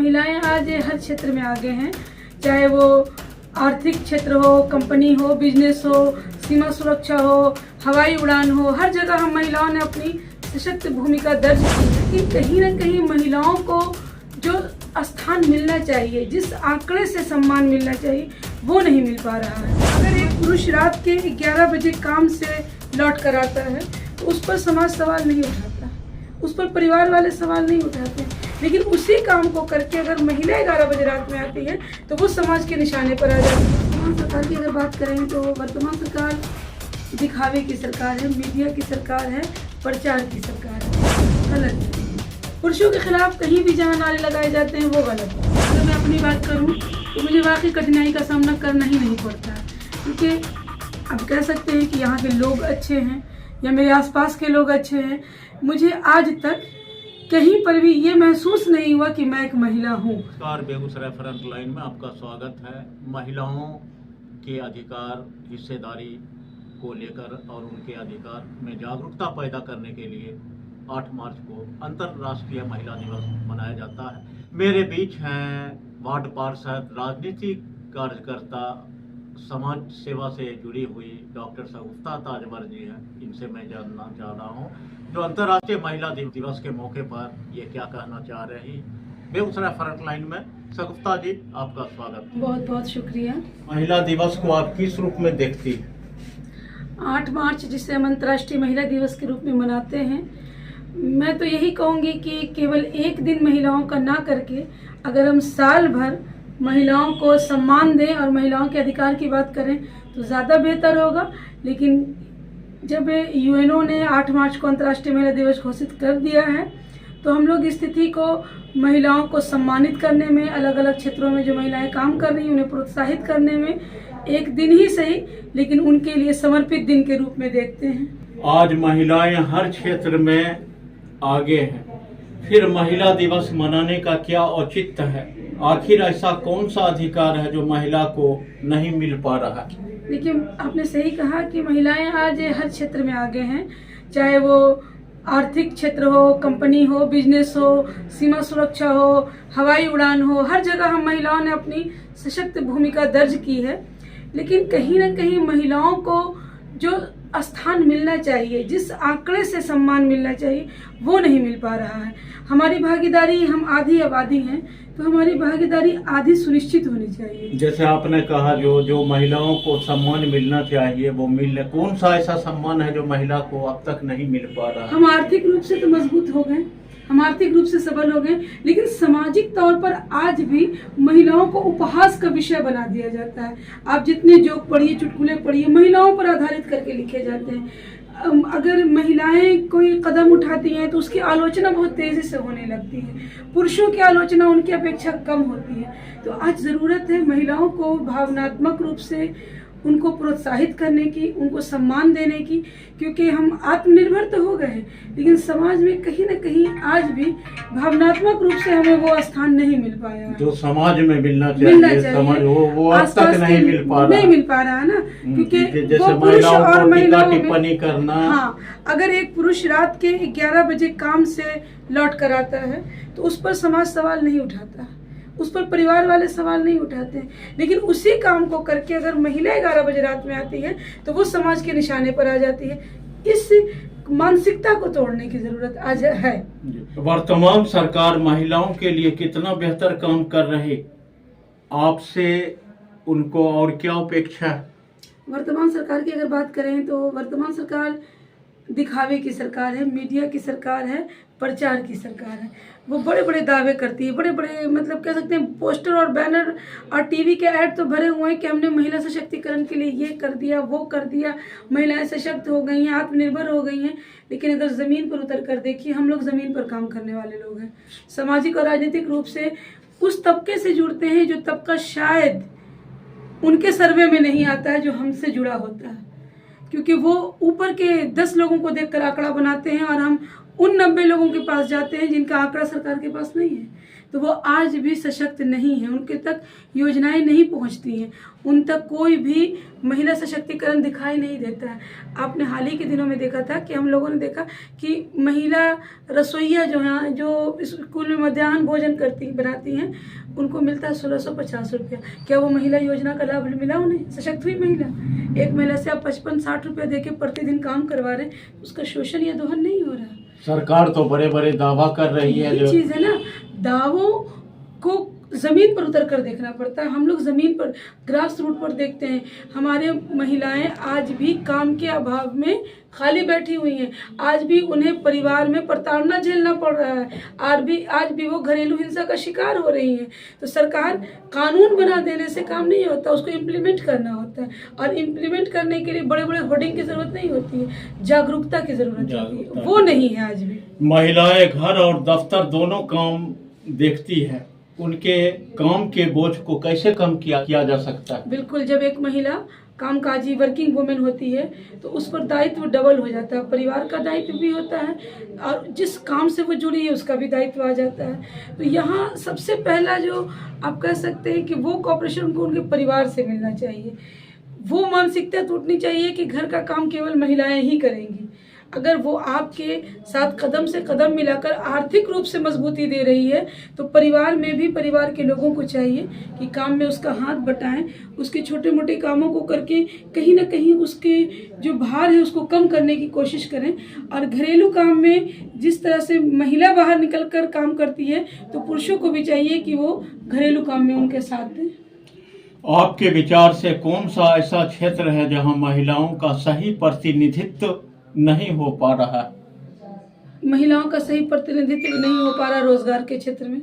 महिलाएं आज हर क्षेत्र में आगे हैं, चाहे वो आर्थिक क्षेत्र हो, कंपनी हो, बिजनेस हो, सीमा सुरक्षा हो, हवाई उड़ान हो, हर जगह हम महिलाओं ने अपनी सशक्त भूमिका दर्ज की है। कि कहीं न कहीं महिलाओं को जो स्थान मिलना चाहिए, जिस आंकड़े से सम्मान मिलना चाहिए, वो नहीं मिल पा रहा है। अगर एक पुरुष रात के 11 बजे काम से लौट कर आता है तो उस पर समाज सवाल नहीं उठाता, उस पर परिवार वाले सवाल नहीं उठाते, लेकिन उसी काम को करके अगर महिला 11 बजे रात में आती है तो वो समाज के निशाने पर आ जाती है। वर्तमान सरकार की अगर बात करें तो वर्तमान सरकार दिखावे की सरकार है, मीडिया की सरकार है, प्रचार की सरकार है। गलत है। पुरुषों के खिलाफ कहीं भी जहाँ नारे लगाए जाते हैं वो गलत है। अगर मैं अपनी बात करूँ तो मुझे वाकई कठिनाई का सामना करना ही नहीं पड़ता, क्योंकि अब कह सकते हैं कि यहाँ के लोग अच्छे हैं या मेरे आसपास के लोग अच्छे हैं। मुझे आज तक कहीं पर भी ये महसूस नहीं हुआ कि मैं एक महिला हूँ। नमस्कार, बेगूसराय फ्रंट लाइन में आपका स्वागत है। महिलाओं के अधिकार, हिस्सेदारी को लेकर और उनके अधिकार में जागरूकता पैदा करने के लिए 8 मार्च को अंतर्राष्ट्रीय महिला दिवस मनाया जाता है। मेरे बीच हैं वार्ड पार्षद, राजनीतिक कार्यकर्ता, समाज सेवा से जुड़ी हुई डॉक्टर शगुफ्ता ताजवर जी हैं। इनसे मैं जानना चाह रहा हूँ जो अंतर्राष्ट्रीय महिला दिवस के मौके पर ये क्या कहना चाह रही। बेगूसराय फ्रंट लाइन में शगुफ्ता जी, आपका स्वागत। बहुत बहुत शुक्रिया। महिला दिवस को आप किस रूप में देखती हैं? 8 मार्च जिसे हम अंतर्राष्ट्रीय महिला दिवस के रूप में मनाते हैं, मैं तो यही कहूँगी कि केवल एक दिन महिलाओं का ना करके अगर हम साल भर महिलाओं को सम्मान दें और महिलाओं के अधिकार की बात करें तो ज़्यादा बेहतर होगा। लेकिन जब यूएनओ ने 8 मार्च को अंतर्राष्ट्रीय महिला दिवस घोषित कर दिया है तो हम लोग स्थिति को महिलाओं को सम्मानित करने में, अलग अलग क्षेत्रों में जो महिलाएं काम कर रही हैं उन्हें प्रोत्साहित करने में एक दिन ही सही लेकिन उनके लिए समर्पित दिन के रूप में देखते हैं। आज महिलाएं हर क्षेत्र में आगे हैं, फिर महिला दिवस मनाने का क्या औचित्य है? आखिर ऐसा कौन सा अधिकार है जो महिला को नहीं मिल पा रहा? देखिए, आपने सही कहा कि महिलाएं आज हर क्षेत्र में आगे हैं, चाहे वो आर्थिक क्षेत्र हो, कंपनी हो, बिजनेस हो, सीमा सुरक्षा हो, हवाई उड़ान हो, हर जगह हम महिलाओं ने अपनी सशक्त भूमिका दर्ज की है। लेकिन कहीं न कहीं महिलाओं को जो स्थान मिलना चाहिए, जिस आंकड़े से सम्मान मिलना चाहिए, वो नहीं मिल पा रहा है। हमारी भागीदारी, हम आधी आबादी हैं तो हमारी भागीदारी आधी सुनिश्चित होनी चाहिए। जैसे आपने कहा जो महिलाओं को सम्मान मिलना चाहिए वो मिल, कौन सा ऐसा सम्मान है जो महिला को अब तक नहीं मिल पा रहा? हम आर्थिक रूप से तो मजबूत हो गए, हम आर्थिक रूप से सबल हो गए, लेकिन सामाजिक तौर पर आज भी महिलाओं को उपहास का विषय बना दिया जाता है। आप जितने जोक पढ़िए, चुटकुले पढ़िए, महिलाओं पर आधारित करके लिखे जाते हैं। अगर महिलाएं कोई कदम उठाती हैं तो उसकी आलोचना बहुत तेजी से होने लगती है, पुरुषों की आलोचना उनकी अपेक्षा कम होती है। तो आज ज़रूरत है महिलाओं को भावनात्मक रूप से उनको प्रोत्साहित करने की, उनको सम्मान देने की, क्योंकि हम आत्मनिर्भर तो हो गए लेकिन समाज में कहीं न कहीं आज भी भावनात्मक रूप से हमें वो स्थान नहीं मिल पाया है जो समाज में मिलना चाहिए। समाज वो अब तक नहीं मिल पा रहा है ना, क्योंकि जैसे महिलाओं को टीका टिप्पणी करना। हाँ, अगर एक पुरुष रात के 11 बजे काम से लौट कर आता है तो उस पर समाज सवाल नहीं उठाता, उस पर परिवार वाले सवाल नहीं उठाते हैं, लेकिन उसी काम को करके अगर महिला 11 बजे रात में आती है तो वो समाज के निशाने पर आ जाती है। इस मानसिकता को तोड़ने की जरूरत आज है। वर्तमान सरकार महिलाओं के लिए कितना बेहतर काम कर रही, आपसे उनको और क्या अपेक्षा है? वर्तमान सरकार की अगर बात करें तो वर्तमान सरकार दिखावे की सरकार है, मीडिया की सरकार है, प्रचार की सरकार है। वो बड़े बड़े दावे करती है, बड़े बड़े मतलब कह सकते हैं पोस्टर और बैनर और टीवी के ऐड तो भरे हुए हैं कि हमने महिला सशक्तिकरण के लिए ये कर दिया, वो कर दिया, महिलाएं सशक्त हो गई हैं, आत्मनिर्भर हो गई हैं। लेकिन अगर ज़मीन पर उतर कर देखिए, हम लोग ज़मीन पर काम करने वाले लोग हैं। सामाजिक और राजनीतिक रूप से उस तबके से जुड़ते हैं जो तबका शायद उनके सर्वे में नहीं आता है जो हमसे जुड़ा होता है, क्योंकि वो ऊपर के 10 लोगों को देखकर आंकड़ा बनाते हैं और हम उन 90 लोगों के पास जाते हैं जिनका आंकड़ा सरकार के पास नहीं है। तो वो आज भी सशक्त नहीं है, उनके तक योजनाएं नहीं पहुंचती हैं, उन तक कोई भी महिला सशक्तिकरण दिखाई नहीं देता है। आपने हाल ही के दिनों में देखा था कि हम लोगों ने देखा कि महिला रसोइया जो हैं, जो स्कूल में मध्याह्न भोजन बनाती हैं, उनको मिलता है 1650 रुपया। क्या वो महिला योजना का लाभ मिला उन्हें? सशक्त हुई महिला? एक महिला से आप 55-60 रुपया दे के प्रतिदिन काम करवा रहे हैं, उसका शोषण या दोहन नहीं हो रहा। सरकार तो बड़े बड़े दावा कर रही है। ये चीज है ना, दावों को जमीन पर उतर कर देखना पड़ता है। हम लोग जमीन पर ग्रास रूट पर देखते हैं, हमारे महिलाएं आज भी काम के अभाव में खाली बैठी हुई हैं, आज भी उन्हें परिवार में प्रताड़ना झेलना पड़ रहा है, आज भी वो घरेलू हिंसा का शिकार हो रही हैं। तो सरकार कानून बना देने से काम नहीं होता, उसको इम्प्लीमेंट करना होता है, और इम्प्लीमेंट करने के लिए बड़े बड़े होर्डिंग की जरूरत नहीं होती है, जागरूकता की जरूरत होती है, वो नहीं है आज भी। महिलाएं घर और दफ्तर दोनों काम देखती है, उनके काम के बोझ को कैसे कम किया जा सकता है? बिल्कुल, जब एक महिला कामकाजी वर्किंग वुमेन होती है तो उस पर दायित्व डबल हो जाता है, परिवार का दायित्व भी होता है और जिस काम से वो जुड़ी है उसका भी दायित्व आ जाता है। तो यहाँ सबसे पहला जो आप कह सकते हैं कि वो कॉपरेशन उनको उनके परिवार से मिलना चाहिए, वो मानसिकता टूटनी चाहिए कि घर का काम केवल महिलाएं ही करेंगी। अगर वो आपके साथ कदम से कदम मिलाकर आर्थिक रूप से मजबूती दे रही है तो परिवार में भी परिवार के लोगों को चाहिए कि काम में उसका हाथ बटाएं, उसके छोटे मोटे कामों को करके कहीं ना कहीं उसके जो भार है उसको कम करने की कोशिश करें। और घरेलू काम में जिस तरह से महिला बाहर निकल कर काम करती है तो पुरुषों को भी चाहिए कि वो घरेलू काम में उनके साथ दें। आपके विचार से कौन सा ऐसा क्षेत्र है जहां महिलाओं का सही प्रतिनिधित्व नहीं हो पा रहा? महिलाओं का सही प्रतिनिधित्व नहीं हो पा रहा रोजगार के क्षेत्र में,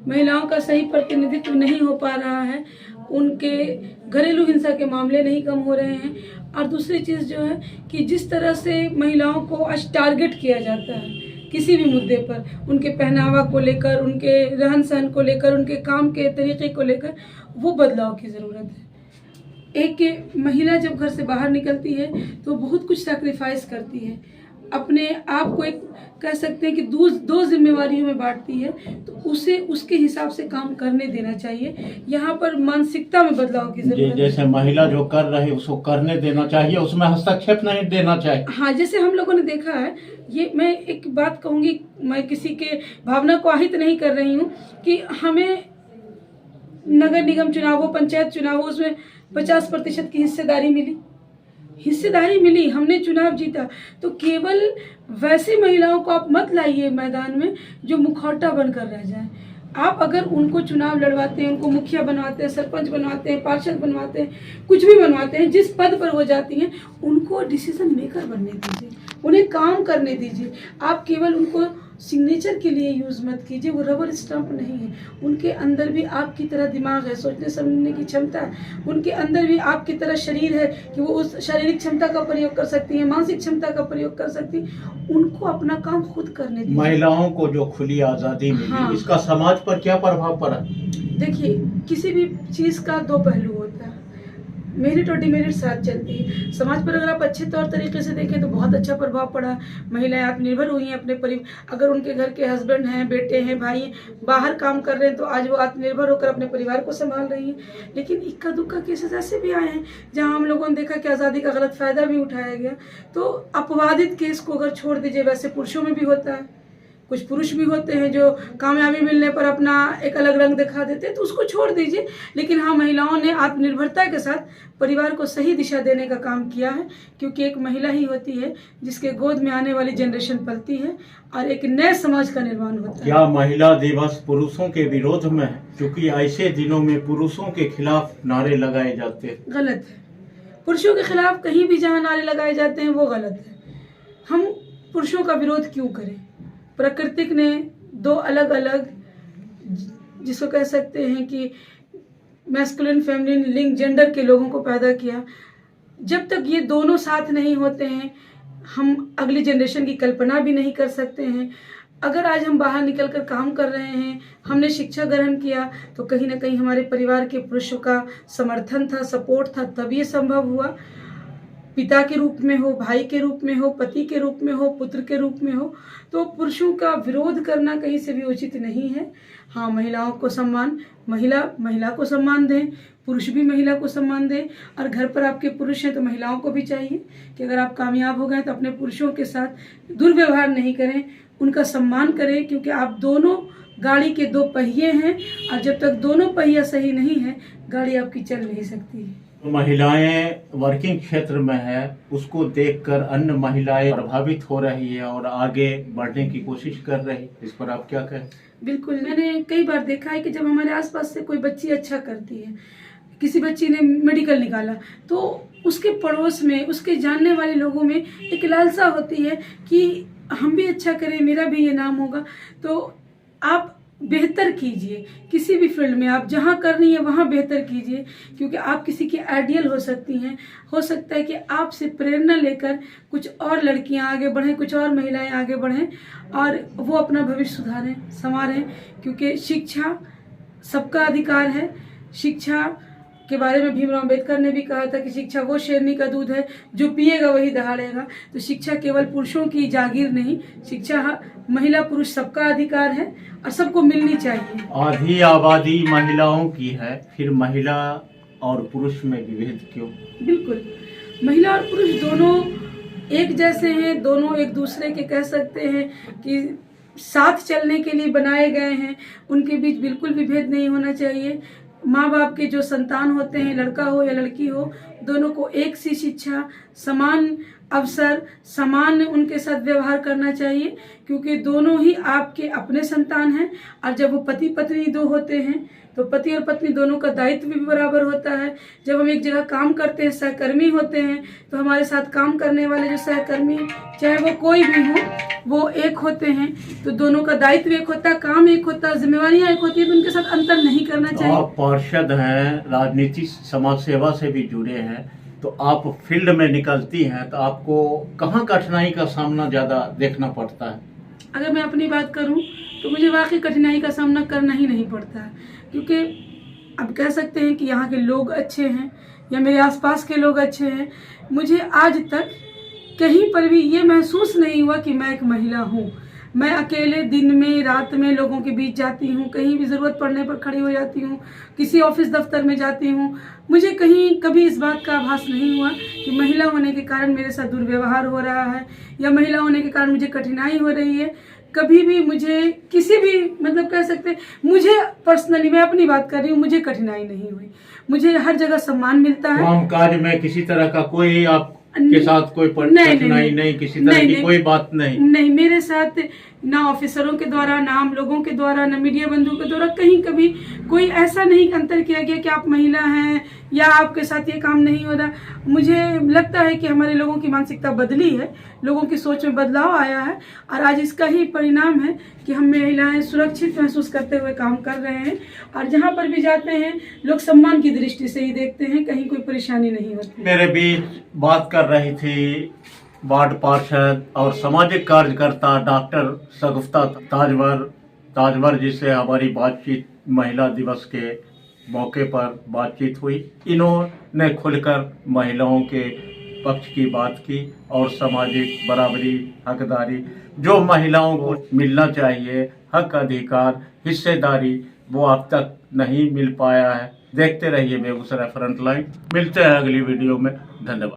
महिलाओं का सही प्रतिनिधित्व नहीं हो पा रहा है, उनके घरेलू हिंसा के मामले नहीं कम हो रहे हैं। और दूसरी चीज़ जो है कि जिस तरह से महिलाओं को आज टारगेट किया जाता है किसी भी मुद्दे पर, उनके पहनावा को लेकर, उनके रहन सहन को लेकर, उनके काम के तरीके को लेकर, वो बदलाव की ज़रूरत है। एक महिला जब घर से बाहर निकलती है तो बहुत कुछ सैक्रिफाइस करती है, अपने आप को एक कह सकते हैं कि दो जिम्मेवारियों में बांटती है, तो उसे उसके हिसाब से काम करने देना चाहिए। यहाँ पर मानसिकता में बदलाव की जरूरत है। जैसे महिला जो कर रही है उसको करने देना चाहिए, उसमें हस्तक्षेप नहीं देना चाहिए। हाँ, जैसे हम लोगों ने देखा है, ये मैं एक बात कहूँगी, मैं किसी के भावना को आहित नहीं कर रही हूँ कि हमें नगर निगम चुनाव हो, पंचायत चुनाव हो, उसमें 50% की हिस्सेदारी मिली, हमने चुनाव जीता। तो केवल वैसी महिलाओं को आप मत लाइए मैदान में जो मुखौटा बनकर रह जाए। आप अगर उनको चुनाव लड़वाते हैं, उनको मुखिया बनवाते हैं, सरपंच बनवाते हैं, पार्षद बनवाते हैं, कुछ भी बनवाते हैं, जिस पद पर वो जाती हैं उनको डिसीजन मेकर बनने दीजिए, उन्हें काम करने दीजिए। आप केवल उनको सिग्नेचर के लिए यूज़ मत कीजिए, वो रबर स्टंप नहीं है, उनके अंदर भी आपकी तरह दिमाग है, सोचने समझने की क्षमता है, उनके अंदर भी आपकी तरह शरीर है कि वो उस शारीरिक क्षमता का प्रयोग कर सकती है, मानसिक क्षमता का प्रयोग कर सकती है। उनको अपना काम खुद करने दीजिए। महिलाओं को जो खुली आज़ादी मिली, हाँ। इसका समाज पर क्या प्रभाव पड़ा? देखिए, किसी भी चीज़ का दो पहलू होता है, मेरिट और डिमेरिट साथ चलती है। समाज पर अगर आप अच्छे तौर तरीके से देखें तो बहुत अच्छा प्रभाव पड़ा, महिलाएं आत्मनिर्भर हुई हैं अपने परिवार, अगर उनके घर के हस्बैंड हैं, बेटे हैं, भाई हैं, बाहर काम कर रहे हैं तो आज वो आत्मनिर्भर होकर अपने परिवार को संभाल रही हैं। लेकिन इक्का दुक्का केसेस ऐसे भी आए हैं जहां हम लोगों ने देखा कि आज़ादी का गलत फ़ायदा भी उठाया गया। तो अपवादित केस को अगर छोड़ दीजिए, वैसे पुरुषों में भी होता है, कुछ पुरुष भी होते हैं जो कामयाबी मिलने पर अपना एक अलग रंग दिखा देते हैं, तो उसको छोड़ दीजिए। लेकिन हाँ, महिलाओं ने आत्मनिर्भरता के साथ परिवार को सही दिशा देने का काम किया है, क्योंकि एक महिला ही होती है जिसके गोद में आने वाली जनरेशन पलती है और एक नए समाज का निर्माण होता है। क्या महिला दिवस पुरुषों के विरोध में है? क्योंकि ऐसे दिनों में पुरुषों के खिलाफ नारे लगाए जाते हैं। गलत है, पुरुषों के खिलाफ कहीं भी जहाँ नारे लगाए जाते हैं वो गलत है। हम पुरुषों का विरोध क्यों करें? प्राकृतिक ने दो अलग अलग, जिसको कह सकते हैं कि मैस्कुलिन फेमिनिन लिंग जेंडर के लोगों को पैदा किया। जब तक ये दोनों साथ नहीं होते हैं हम अगली जनरेशन की कल्पना भी नहीं कर सकते हैं। अगर आज हम बाहर निकल कर काम कर रहे हैं, हमने शिक्षा ग्रहण किया, तो कहीं ना कहीं हमारे परिवार के पुरुषों का समर्थन था, सपोर्ट था, तब ये संभव हुआ। पिता के रूप में हो, भाई के रूप में हो, पति के रूप में हो, पुत्र के रूप में हो, तो पुरुषों का विरोध करना कहीं से भी उचित नहीं है। हाँ, महिलाओं को सम्मान, महिला को सम्मान दें, पुरुष भी महिला को सम्मान दें। और घर पर आपके पुरुष हैं तो महिलाओं को भी चाहिए कि अगर आप कामयाब हो गए तो अपने पुरुषों के साथ दुर्व्यवहार नहीं करें, उनका सम्मान करें, क्योंकि आप दोनों गाड़ी के दो पहिए हैं और जब तक दोनों पहिया सही नहीं है गाड़ी आपकी चल नहीं सकती है। महिलाएं वर्किंग क्षेत्र में है, उसको देखकर अन्य महिलाएं प्रभावित हो रही है और आगे बढ़ने की कोशिश कर रही, इस पर आप क्या कहें? बिल्कुल, मैंने कई बार देखा है कि जब हमारे आसपास से कोई बच्ची अच्छा करती है, किसी बच्ची ने मेडिकल निकाला, तो उसके पड़ोस में, उसके जानने वाले लोगों में एक लालसा होती है कि हम भी अच्छा करें, मेरा भी ये नाम होगा। तो आप बेहतर कीजिए, किसी भी फील्ड में आप जहाँ कर रही हैं वहाँ बेहतर कीजिए, क्योंकि आप किसी की आइडियल हो सकती हैं। हो सकता है कि आपसे प्रेरणा लेकर कुछ और लड़कियाँ आगे बढ़ें, कुछ और महिलाएं आगे बढ़ें और वो अपना भविष्य सुधारें, संवारें, क्योंकि शिक्षा सबका अधिकार है। शिक्षा के बारे में भीमराव अम्बेडकर ने भी कहा था कि शिक्षा वो शेरनी का दूध है जो पिएगा वही दहाड़ेगा। तो शिक्षा केवल पुरुषों की जागीर नहीं, शिक्षा महिला पुरुष सबका अधिकार है और सबको मिलनी चाहिए। आधी आबादी महिलाओं की है, फिर महिला और पुरुष में विभेद क्यों? बिल्कुल, महिला और पुरुष दोनों एक जैसे हैं, दोनों एक दूसरे के कह सकते हैं कि साथ चलने के लिए बनाए गए हैं, उनके बीच बिल्कुल विभेद नहीं होना चाहिए। माँ बाप के जो संतान होते हैं, लड़का हो या लड़की हो, दोनों को एक सी शिक्षा, समान अवसर, समान उनके साथ व्यवहार करना चाहिए, क्योंकि दोनों ही आपके अपने संतान हैं। और जब वो पति पत्नी दो होते हैं तो पति और पत्नी दोनों का दायित्व भी बराबर होता है। जब हम एक जगह काम करते हैं, सहकर्मी होते हैं, तो हमारे साथ काम करने वाले जो सहकर्मी, चाहे वो कोई भी हो, वो एक होते हैं। तो दोनों का दायित्व एक होता है, काम एक होता है, जिम्मेवारियां एक होती है, तो उनके साथ अंतर नहीं करना चाहिए। आप पार्षद हैं, राजनीति समाज सेवा से भी जुड़े हैं, तो आप फील्ड में निकलती हैं तो आपको कहाँ कठिनाई का सामना ज्यादा देखना पड़ता है? अगर मैं अपनी बात करूं तो मुझे वाकई कठिनाई का सामना करना ही नहीं पड़ता है, क्योंकि अब कह सकते हैं कि यहाँ के लोग अच्छे हैं या मेरे आसपास के लोग अच्छे हैं। मुझे आज तक कहीं पर भी ये महसूस नहीं हुआ कि मैं एक महिला हूँ। मैं अकेले दिन में रात में लोगों के बीच जाती हूँ, कहीं भी ज़रूरत पड़ने पर खड़ी हो जाती हूँ, किसी ऑफिस दफ्तर में जाती हूँ, मुझे कहीं कभी इस बात का आभास नहीं हुआ कि महिला होने के कारण मेरे साथ दुर्व्यवहार हो रहा है या महिला होने के कारण मुझे कठिनाई हो रही है। कभी भी मुझे किसी भी मतलब कह सकते हैं, मुझे पर्सनली, मैं अपनी बात कर रही हूँ, मुझे कठिनाई नहीं हुई। मुझे हर जगह सम्मान मिलता है। काम काज में किसी तरह का कोई आपके साथ कोई कठिनाई नहीं, किसी तरह की कोई बात नहीं? मेरे साथ ना ऑफिसरों के द्वारा, ना आम लोगों के द्वारा, ना मीडिया बंधुओं के द्वारा कहीं कभी कोई ऐसा नहीं अंतर किया गया कि आप महिला हैं या आपके साथ ये काम नहीं हो रहा। मुझे लगता है कि हमारे लोगों की मानसिकता बदली है, लोगों की सोच में बदलाव आया है और आज इसका ही परिणाम है कि हम महिलाएं सुरक्षित महसूस करते हुए काम कर रहे हैं और जहाँ पर भी जाते हैं लोग सम्मान की दृष्टि से ही देखते हैं, कहीं कोई परेशानी नहीं होती। मेरे बीच बात कर रही थी वार्ड पार्षद और सामाजिक कार्यकर्ता डॉक्टर शगुफ्ता ताजवर जी से हमारी बातचीत महिला दिवस के मौके पर बातचीत हुई। इन्होंने खुलकर महिलाओं के पक्ष की बात की और सामाजिक बराबरी, हकदारी जो महिलाओं को मिलना चाहिए, हक, अधिकार, हिस्सेदारी, वो अब तक नहीं मिल पाया है। देखते रहिए बेगूसराय फ्रंटलाइन। मिलते हैं अगली वीडियो में। धन्यवाद।